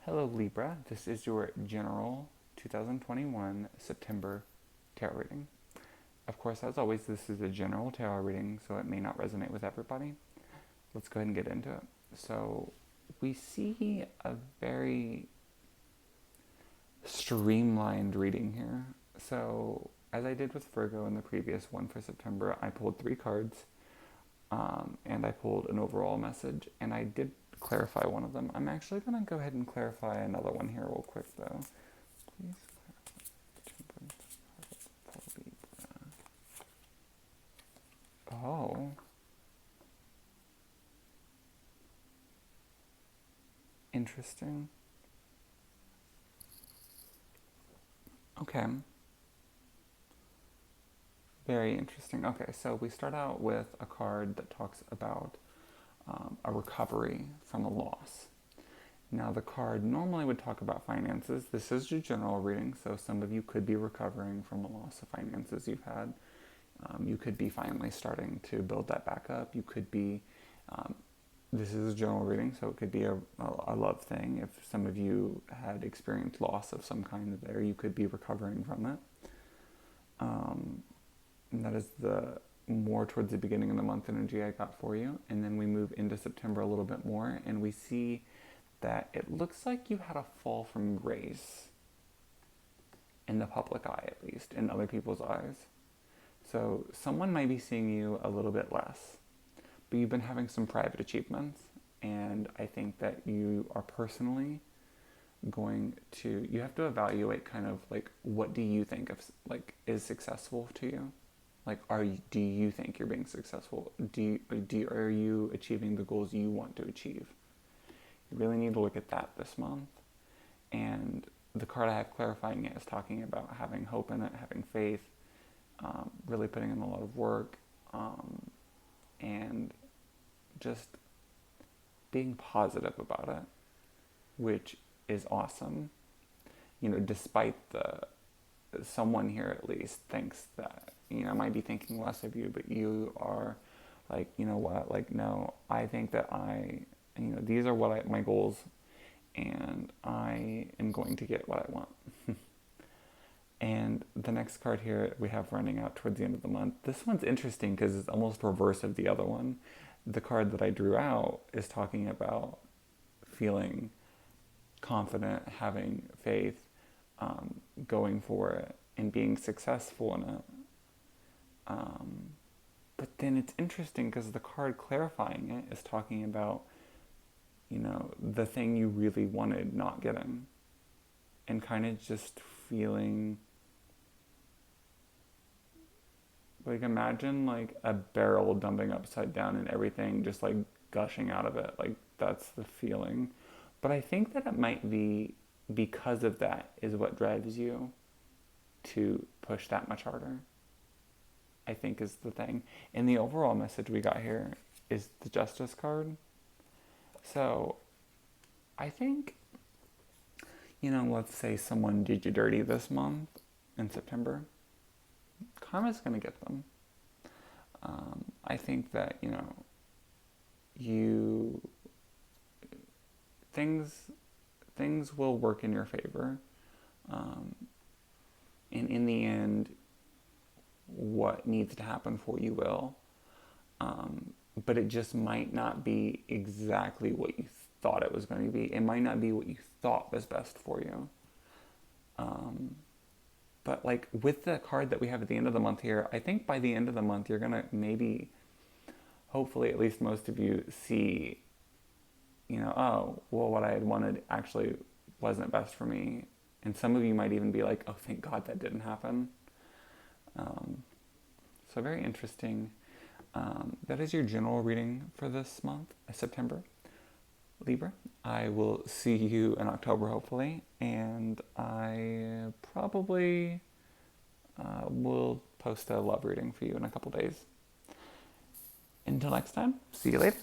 Hello Libra, this is your general 2021 September tarot reading. Of course, as always, this is a general tarot reading, so it may not resonate with everybody. Let's go ahead and get into it. So, we see a very streamlined reading here. So, as I did with Virgo in the previous one for September, I pulled 3 cards and I pulled an overall message, and I did clarify one of them. I'm actually going to go ahead and clarify another one here real quick, though. Please clarify Libra. Oh. Interesting. Okay. Very interesting. Okay, so we start out with a card that talks about a recovery from a loss. Now, the card normally would talk about finances. This is your general reading, so some of you could be recovering from a loss of finances you've had. You could be finally starting to build that back up. You could be, this is a general reading, so it could be a love thing. If some of you had experienced loss of some kind there, you could be recovering from it. And that is the more towards the beginning of the month energy I got for you. And then we move into September a little bit more, and we see that it looks like you had a fall from grace in the public eye, at least, in other people's eyes. So someone might be seeing you a little bit less, but you've been having some private achievements, and I think that you are personally you have to evaluate kind of like, what do you think of, like, is successful to you? Like, do you think you're being successful? Are you achieving the goals you want to achieve? You really need to look at that this month. And the card I have clarifying it is talking about having hope in it, having faith, really putting in a lot of work, and just being positive about it, which is awesome. Despite someone here at least thinks that, might be thinking less of you, but you are like, you know what, like, no, I think that these are my goals, and I am going to get what I want. And the next card here we have running out towards the end of the month. This one's interesting because it's almost reverse of the other one. The card that I drew out is talking about feeling confident, having faith, going for it, and being successful in it. But then it's interesting because the card clarifying it is talking about, the thing you really wanted not getting, and kind of just feeling like, imagine like a barrel dumping upside down and everything just like gushing out of it. Like, that's the feeling. But I think that it might be because of that is what drives you to push that much harder, I think, is the thing. And the overall message we got here is the Justice card. So I think, let's say someone did you dirty this month in September. Karma's going to get them. I think that, things will work in your favor. And in the end, what needs to happen for you will. But it just might not be exactly what you thought it was going to be. It might not be what you thought was best for you. But like with the card that we have at the end of the month here, I think by the end of the month, you're going to maybe, hopefully at least most of you see, oh, well, what I had wanted actually wasn't best for me. And some of you might even be like, oh, thank God that didn't happen. So very interesting. That is your general reading for this month, September. Libra, I will see you in October, hopefully, and I probably will post a love reading for you in a couple days. Until next time, see you later.